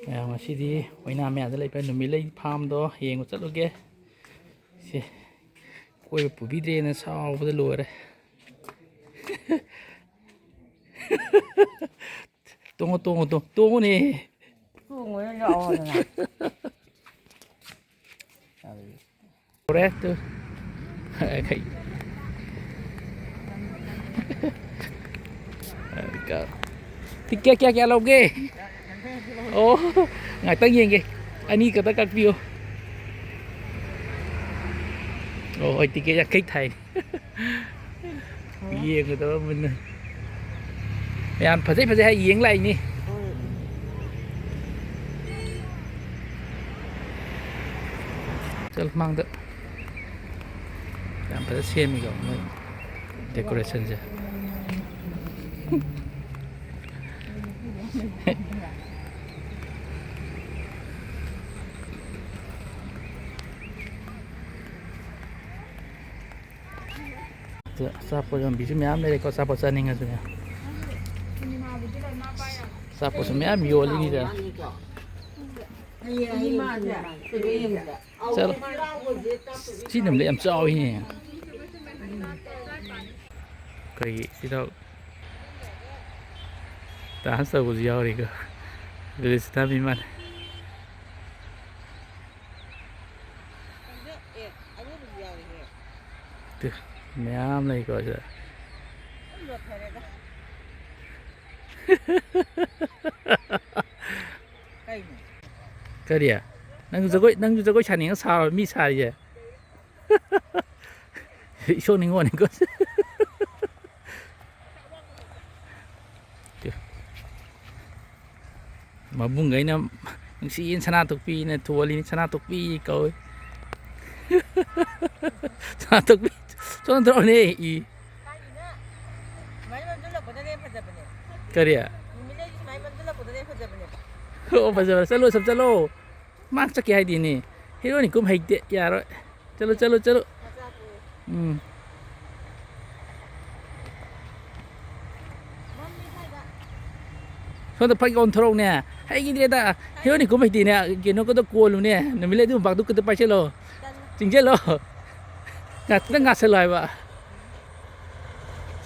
ꯉꯁꯤꯗꯤ ꯑꯣꯏꯅꯥꯝ ꯃꯌꯥꯗ ꯂꯩꯕ ꯅꯨꯃꯤꯠꯂꯩ ꯐꯥꯝꯗꯣ ꯌꯦꯡꯕ ꯆꯠꯂꯨꯒꯦ ꯁꯤ ꯀꯣꯏꯕ ꯄꯨꯕꯤꯗ꯭ꯔꯦꯅ ꯁꯥꯎꯕꯗ ꯂꯣꯏꯔꯦ. ꯇꯣꯡꯉꯣ ꯇꯣꯡꯉꯣ ꯇꯣꯡꯉꯣꯅꯦ. ꯇꯣꯡꯉꯣꯅ ꯂꯥꯛꯑꯣꯗꯅ. Correcto. Tiket kaya lauge. Oh, ngaitang yenge. Ani kata kakpio. Oh, tiket ya kai thai. Yeng to mình. Yan phajai phajai hai yeng lại ni. Chal mang đó. Yan phajai xem mi go. Decoration je. Sapo yang bisa miam dari kau sapo saning aja ya. Sapo semia miol ini dah. Chalo. Chỉ nằm em trao ini. Cái gì đâu. Tahan sabo jauh ni ke. Dari sana memang. Tuh. Mẹ này coi chưa? Cái gì à? Nang jago chani ang sao mi sai je. Show ni ngon ko. Mabungay na si in sana tukpi na tuwali sana tukpi ko. Sana tukpi. Sono draw ni i. Kariya. Oh pasal chalo sab chalo. Mak cha kya di ni. Hero ni kum hai de yar. Chalo chalo chalo. Sono pai kon thorong ne. Hai gi de da. Hero ni kum hai di ne. Ke no ko to ko lu ne. Namile du bak du ko to pa chalo. Jing chalo. Nggak selai pak.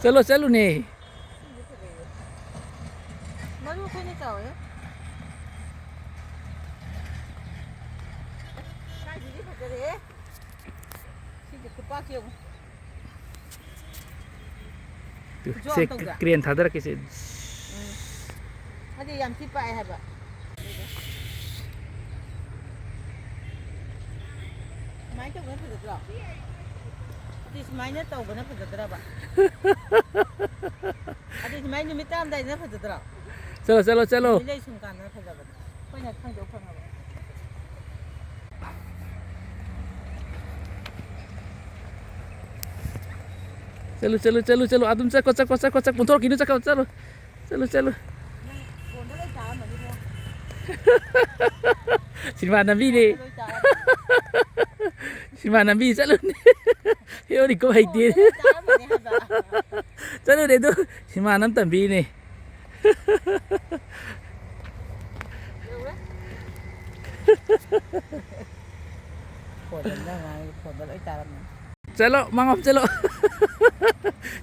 Selalu nih. Malu kau ni tahu ya? Kau jadi macam ni. Si kepak yang. Tuh, keren thadar kisi. Ada yang tipe apa? Mai tu kan sudah terang. Mainnya tahu benar pada apa? Ada main ni mitam dah ni pada terang. Chalo. Ini sungkan ni pada apa? Kau nak kau jauh apa? Chalo. Adum cak. Motor kini cak chalo. Sinma Nabi ni. Sinma Nabi chalo ni. Heo ni ko hai ti. Chalo de tu. Sinma Nam Tambi ni. Chalo, mangop chalo.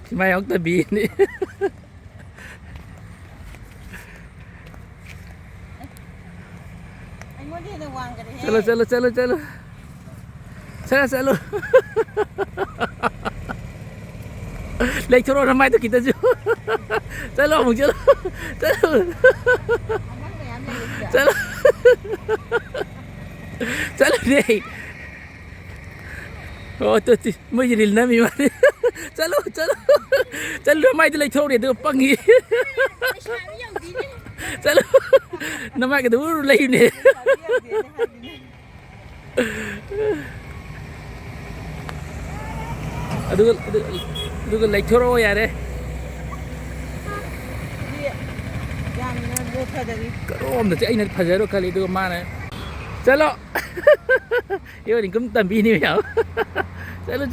Sinma yang Tambi ni. Chalo. Chalo. Lấy chỗ nào mai tôi kita chứ. Chalo mong chalo. Chalo đi. Oh tôi mới jadi nami mari. Chalo mai tôi lấy chỗ để tôi pangi. Chalo. Nama kita baru lagi ni. Aduh like thoro yaar. Karom na ai na phajaro khali du mana. Chalo. Yo ni kum tambi ni yao. Chalo.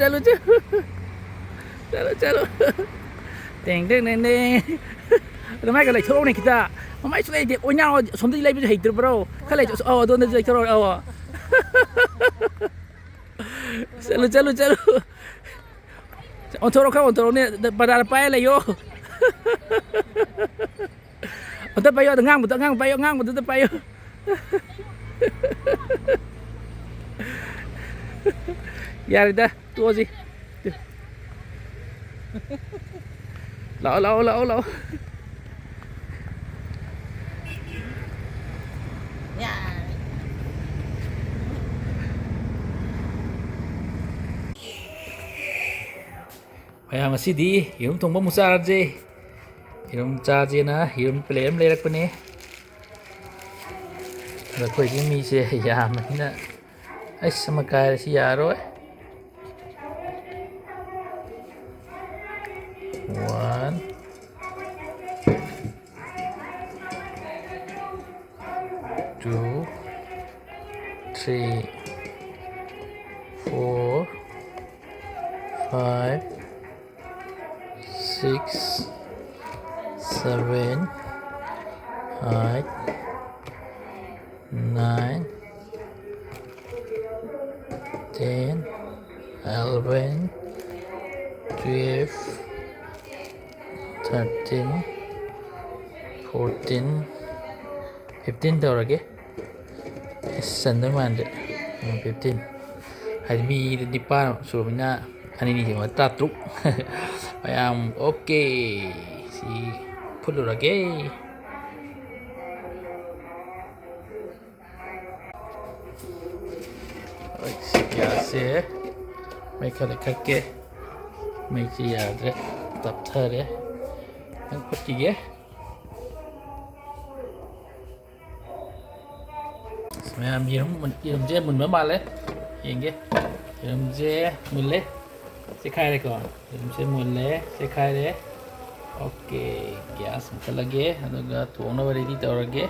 ꯑꯗꯨꯃꯥꯏꯅ ꯂꯩꯊꯣꯔꯛꯎꯅꯦ ꯈꯤꯇ ꯃꯃꯥꯏꯁꯨ ꯂꯩꯇꯦ ꯑꯣꯏꯅꯥ ꯁꯣꯝꯗꯒꯤ ꯂꯩꯕꯁꯨ ꯍꯩꯇ꯭ꯔꯕ꯭ꯔꯣ ꯈꯔ ꯂꯩ ꯑꯗꯣꯝꯗꯁꯨ ꯂꯩꯊꯣꯔꯛꯑꯣ ꯆꯠꯂꯨ ꯆꯠꯂꯨ ꯆꯠꯂꯨ ꯑꯣꯟꯊꯣꯔꯛꯑꯣ ꯈꯔ ꯑꯣꯟꯊꯣꯔꯛꯎꯅꯦ ꯕꯖꯥꯔꯗ ꯄꯥꯏꯔ ꯂꯩꯌꯣ ꯑꯝꯇ ꯄꯥꯏꯌꯣ ꯑꯉꯥꯡꯕ ꯄꯥꯏꯌꯣ ꯑꯉꯥꯡꯕꯗꯨꯗ ꯄꯥꯏꯌꯣ ꯌꯥꯔꯦꯗ ꯇꯣꯛꯑꯁꯤ ꯂꯥꯛꯑꯣ ꯂꯥꯛꯑꯣ ꯂꯥꯛꯑꯣ ꯂꯥꯛꯑꯣ ꯌꯥꯔꯦ. ꯃꯌꯥꯝ ꯉꯁꯤꯗꯤ ꯌꯦꯔꯨꯝ ꯊꯣꯡꯕ ꯑꯃꯨꯛ ꯆꯥꯔꯁꯦ ꯌꯦꯔꯨꯝ ꯆꯥꯁꯦꯅ ꯌꯦꯔꯨꯝ ꯄ꯭ꯂꯦꯠ ꯑꯃ ꯂꯩꯔꯛꯄꯅꯦ ꯑꯗ ꯑꯩꯈꯣꯏꯒꯤ ꯃꯤꯁꯦ ꯌꯥꯝꯕꯅꯤꯅ ꯑꯩꯁ ꯑꯃ ꯀꯥꯏꯔꯁꯤ ꯌꯥꯔꯣꯏ 1 2 3 4 5 6 7 8 9 10 11 12 13 14 15 ꯇꯧꯔꯒꯦ ꯆꯟꯗꯣꯏ ꯃꯥꯟꯗꯦ 15 ꯍꯥꯏꯗꯤ ꯃꯤꯗꯤ ꯅꯤꯄꯥꯟ ꯁꯨꯔꯕꯅꯤꯅ ꯑꯅꯤꯅꯤ ꯌꯦꯡꯉꯣ 13 ꯃꯌꯥꯝ ꯑꯣꯀꯦ ꯁꯤ ꯐꯨꯠꯂꯨꯔꯒꯦ ꯒ꯭ꯌꯥꯁꯁꯦ ꯃꯩ ꯈꯔ ꯂꯩꯈꯠꯀꯦ ꯃꯩꯁꯦ ꯌꯥꯗ꯭ꯔꯦ ꯇꯞꯊꯔꯦ ꯅꯪ ꯐꯨꯠꯈꯤꯒꯦ ꯃꯌꯥꯝ ꯌꯦꯔꯨꯝꯁꯦ ꯃꯨꯟꯕ ꯃꯥꯜꯂꯦ ꯌꯦꯡꯒꯦ ꯌꯦꯔꯨꯝꯁꯦ ꯃꯨꯜꯂꯦ ꯆꯦꯈꯥꯏꯔꯦꯀꯣ ꯌꯦꯔꯨꯝꯁꯦ ꯃꯨꯜꯂꯦ ꯆꯦꯈꯥꯏꯔꯦ ꯑꯣꯀꯦ ꯒ꯭ꯌꯥꯁ ꯃꯨꯠꯊꯠꯂꯒꯦ ꯑꯗꯨꯒ ꯊꯣꯡꯅꯕ ꯔꯦꯗꯤ ꯇꯧꯔꯒꯦ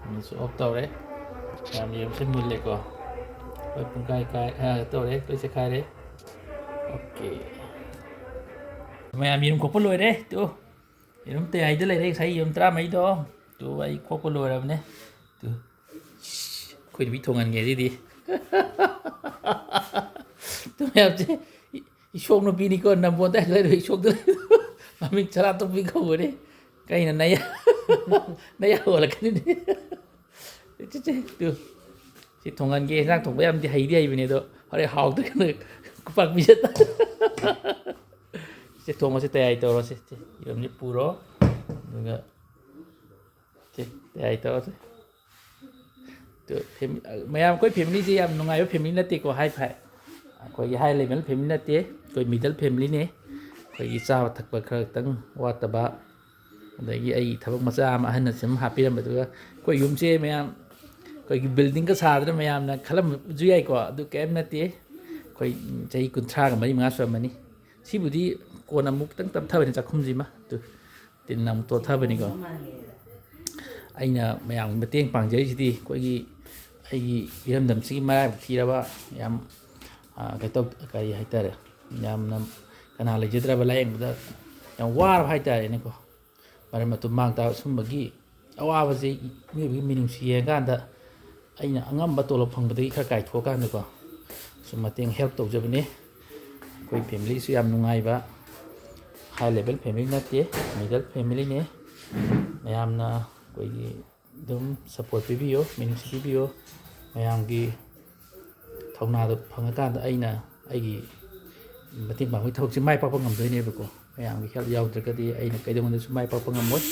ꯑꯃꯁꯨ ꯑꯣꯐ ꯇꯧꯔꯦ ꯃꯌꯥꯝ ꯌꯦꯔꯨꯝꯁꯦ ꯃꯨꯜꯂꯦꯀꯣ ꯍꯣꯏ ꯄꯨꯡꯈꯥꯏ ꯇꯧꯔꯦ ꯂꯣꯏ ꯆꯦꯈꯥꯏꯔꯦ ꯑꯣꯀꯦ ꯃꯌꯥꯝ ꯌꯦꯔꯨꯝ ꯈꯣꯛꯄ ꯂꯣꯏꯔꯦ ꯇꯨ ꯌꯦꯔꯨꯝ ꯇꯌꯥꯏꯗ ꯂꯩꯔꯦ ꯉꯁꯥꯏ ꯌꯦꯔꯨꯝ 15ꯗꯣ ꯇꯨ ꯑꯩ ꯈꯣꯛꯄ ꯂꯣꯏꯔꯕꯅꯦ ꯇꯨ ꯑꯩꯈꯣꯏ ꯅꯨꯄꯤ ꯊꯣꯡꯍꯟꯒꯦ ꯑꯁꯤꯗꯤ ꯇꯨ ꯃꯌꯥꯝꯁꯦ ꯏꯁꯣꯛ ꯅꯨꯄꯤꯅꯤꯀꯣ ꯅꯝꯕꯣꯟꯗ ꯂꯩꯔꯣꯏ ꯏꯁꯣꯛꯇ ꯃꯃꯤꯡ ꯁꯔꯥꯇꯣꯛꯄꯤ ꯀꯧꯕꯅꯤ ꯀꯩꯅ ꯅꯌꯥ ꯑꯣꯜꯂꯛꯀꯅꯤꯅꯦ ꯇꯨ ꯁꯤ ꯊꯣꯡꯍꯟꯒꯦ ꯏꯟꯖꯥꯡ ꯊꯣꯡꯕ ꯌꯥꯝꯗꯤ ꯍꯩꯕꯅꯦ ꯑꯗꯣ ꯍꯣꯔꯦꯟ ꯍꯥꯎꯇ꯭ꯔꯒꯅ ꯈꯨꯄꯥꯛ ꯄꯤꯖꯠ ꯁꯤ ꯊꯣꯡꯕꯁꯦ ꯇꯌꯥꯔꯤ ꯇꯧꯔꯁꯤ ꯌꯦꯔꯨꯝꯁꯦ ꯄꯨꯔꯣ ꯑꯗꯨꯒ ꯇꯌꯥꯔꯤ ꯇꯧꯔꯁꯤ ꯃꯌꯥꯝ ꯑꯩꯈꯣꯏ ꯐꯦꯃꯤꯂꯤꯁꯦ ꯌꯥꯝ ꯅꯨꯡꯉꯥꯏꯕ ꯐꯦꯃꯤꯂꯤ ꯅꯠꯇꯦꯀꯣ ꯑꯩꯈꯣꯏꯒꯤ ꯍꯥꯏ ꯂꯦꯚꯦꯜ ꯐꯦꯃꯤꯂꯤ ꯅꯠꯇꯦ ꯑꯩꯈꯣই ꯃꯤꯗꯜ ꯐꯦꯃꯤꯂꯤꯅꯦ ꯑꯩꯈꯣꯏꯒꯤ ꯆꯥꯕ ꯊꯛꯄ ꯈꯔꯇꯪ ꯋꯥꯠꯇꯕ ꯑꯗꯒꯤ ꯑꯩ ꯊꯕꯛ ꯃꯆꯥ ꯑꯃ ꯑꯍꯟꯅ ꯁꯨꯝ ꯍꯥꯞꯄꯤꯔꯝꯕꯗꯨꯒ ꯑꯩꯈꯣꯏ ꯌꯨꯝꯁꯦ ꯃꯌꯥꯝ ꯑꯩꯈꯣꯏꯒꯤ ꯕꯤꯜꯗꯤꯡꯒ ꯁꯥꯗꯅ ꯃꯌꯥꯝꯅ ꯈꯜꯂꯝꯕꯁꯨ ꯌꯥꯏꯀꯣ ꯑꯗꯨ ꯀꯔꯤꯝ ꯅꯠꯇꯦ ꯑꯩꯈꯣꯏ ꯆꯍꯤ 30ꯒ 35 ꯁꯨꯔꯝꯃꯅꯤ ꯁꯤꯕꯨꯗꯤ ꯀꯣꯟꯅ ꯑꯃꯨꯛ ꯈꯤꯇꯪ ꯇꯞꯊꯕꯅꯤ ꯆꯥꯛꯈꯨꯝꯁꯤꯃ ꯑꯗꯨ ꯇꯤꯟꯅ ꯑꯃꯨꯛ ꯇꯣꯠꯊꯕꯅꯤꯀꯣ ꯑꯩꯅ ꯃꯌꯥꯝꯒꯤ ꯃꯇꯦꯡ ꯄꯥꯡꯖꯔꯤꯁꯤꯗꯤ ꯑꯩꯈꯣꯏꯒꯤ ꯑꯩꯒꯤ ꯏꯔꯝꯗꯝꯁꯤꯒꯤ ꯃꯔꯥꯏꯕꯛ ꯊꯤꯔꯕ ꯌꯥꯝ ꯀꯔꯤ ꯍꯥꯏꯇꯥꯔꯦ ꯌꯥꯝꯅ ꯀꯅꯥ ꯂꯩꯖꯗ꯭ꯔꯕ ꯂꯥꯏꯌꯦꯡꯕꯗ ꯌꯥꯝ ꯋꯥꯔꯕ ꯍꯥꯏꯇꯥꯔꯦꯅꯦꯀꯣ ꯃꯔꯝ ꯃꯇꯨꯡ ꯃꯥꯡ ꯇꯥꯕ ꯁꯨꯝꯕꯒꯤ ꯑꯋꯥꯕꯁꯤ ꯃꯤꯑꯣꯏꯕꯒꯤ ꯃꯤꯅꯨꯡꯁꯤ ꯌꯦꯡꯉꯀꯥꯟꯗ ꯑꯩꯅ ꯑꯉꯝꯕ ꯇꯣꯂꯣꯞ ꯐꯪꯕꯗꯒꯤ ꯈꯔ ꯀꯥꯏꯊꯣꯛꯑꯀꯥꯟꯗꯀꯣ ꯁꯨꯝ ꯃꯇꯦꯡ ꯍꯦꯜꯞ ꯇꯧꯖꯕꯅꯤ ꯑꯩꯈꯣই ꯐꯦꯃꯤꯂꯤꯁꯨ ꯌꯥꯝ ꯅꯨꯡꯉꯥꯏꯕ ꯍꯥꯏ ꯂꯦꯚꯦꯜ ꯐꯦꯃꯤꯂꯤ ꯅꯠꯇꯦ ꯃꯤꯗꯜ ꯐꯦꯃꯤꯂꯤꯅꯦ ꯃꯌꯥꯝꯅ ꯑꯩꯈꯣꯏꯒꯤ ꯑꯗꯨꯝ ꯁꯞꯄꯣꯔꯠ ꯄꯤꯕꯤꯌꯨ ꯃꯤꯅꯨꯡꯁꯤ ꯄꯤꯕꯤꯌꯨ ꯃꯌꯥꯝꯒꯤ ꯊꯧꯅꯥꯗꯣ ꯐꯪꯉꯀꯥꯟꯗ ꯑꯩꯅ ꯑꯩꯒꯤ ꯃꯇꯦꯡ ꯄꯥꯡꯕꯒꯤ ꯊꯕꯛꯁꯦ ꯃꯥꯏ ꯄꯥꯛꯄ ꯉꯝꯗꯣꯏꯅꯦꯕꯀꯣ ꯃꯌꯥꯝꯒꯤ ꯍꯦꯜꯞ ꯌꯥꯎꯗ꯭ꯔꯒꯗꯤ ꯑꯩꯅ ꯀꯩꯗꯧꯉꯩꯗꯁꯨ ꯃꯥꯏ ꯄꯥꯛꯄ ꯉꯝꯃꯣꯏ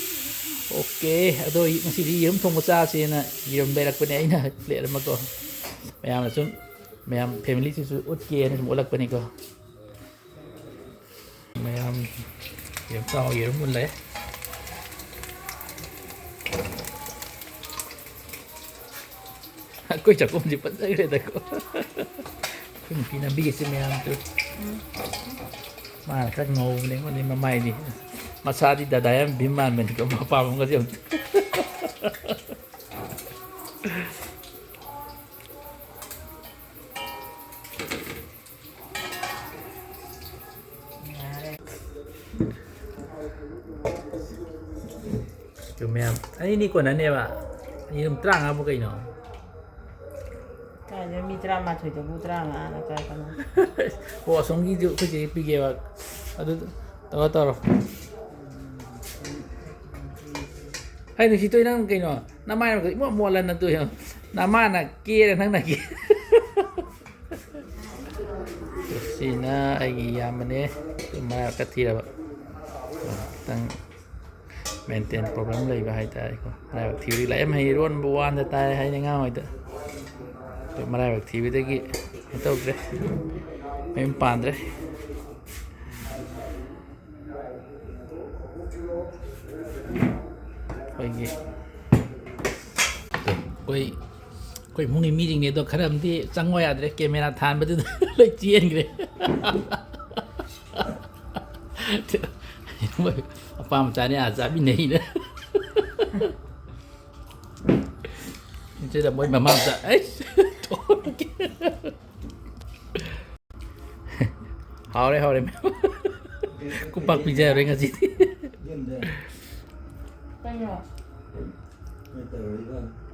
ꯑꯣꯀꯦ ꯑꯗꯣ ꯉꯁꯤꯗꯤ ꯌꯦꯔꯨꯝ ꯊꯣꯡꯕ ꯆꯥꯁꯦꯅ ꯌꯦꯔꯨꯝ ꯂꯩꯔꯛꯄꯅꯦ ꯑꯩꯅ ꯄ꯭ꯂꯦꯠ ꯑꯃꯀꯣ ꯃꯌꯥꯝꯅ ꯁꯨꯝ ꯃꯌꯥꯝ ꯐꯦꯃꯤꯂꯤꯁꯤꯁꯨ ꯎꯠꯀꯦꯅ ꯁꯨꯝ ꯎꯠꯂꯛꯄꯅꯤꯀꯣ ꯃꯌꯥꯝ ꯌꯦꯔꯨꯝ ꯆꯥꯎ ꯌꯦꯔꯨꯝ ꯃꯨꯜꯂꯦ ꯑꯩꯈꯣꯏ ꯆꯥꯛꯈꯨꯝꯁꯦ ꯐꯖꯈ꯭ꯔꯦꯗꯀꯣ ꯑꯩꯈꯣꯏ ꯅꯨꯄꯤ ꯅꯝꯕꯤꯒꯤꯁꯤ ꯃꯌꯥꯝꯁꯨ ꯃꯥꯅ ꯈꯔ ꯉꯧꯕꯅꯦ ꯑꯩꯉꯣꯟꯗꯤ ꯃꯃꯥꯏꯗꯤ ꯃꯁꯥꯗꯤ ꯗꯗꯥ ꯌꯥꯝ ꯚꯤꯝ ꯃꯥꯟꯕꯅꯤꯀꯣ ꯃꯄꯥꯝꯒꯁꯦ ꯑꯝꯇ Cuma ini kau nanya apa? Ini terang apa kau ini? ကဲညမီတရမှာထွေတဘူးတရမှာလည်းကဲကနော် Oh, songi tu kau jadi pergi awak. Aduh, tahu. Hai di situ nang kau ini. Nama yang kau mau mualan nanti ya. Nama nak kira nang nak kira. Sina ai yang mana? Cuma kecil apa? Tang maintain problem lagi bahaya tak ko. Mai activity lai em hay ron buan ta tai hay yang ngau itu. Tu mai activity ki itu bre. Em pandre. Pergi. Koi mungkin meeting ni tu kadang nanti sangwai ada kamera than betul lagi cian gitu. Apa macam ni azab ini dah. Ini dah boleh mama dah. Hao deh. Kupak pizza orang kat sini. ကဲရော Hãy subscribe cho kênh Ghiền Mì Gõ để không bỏ lỡ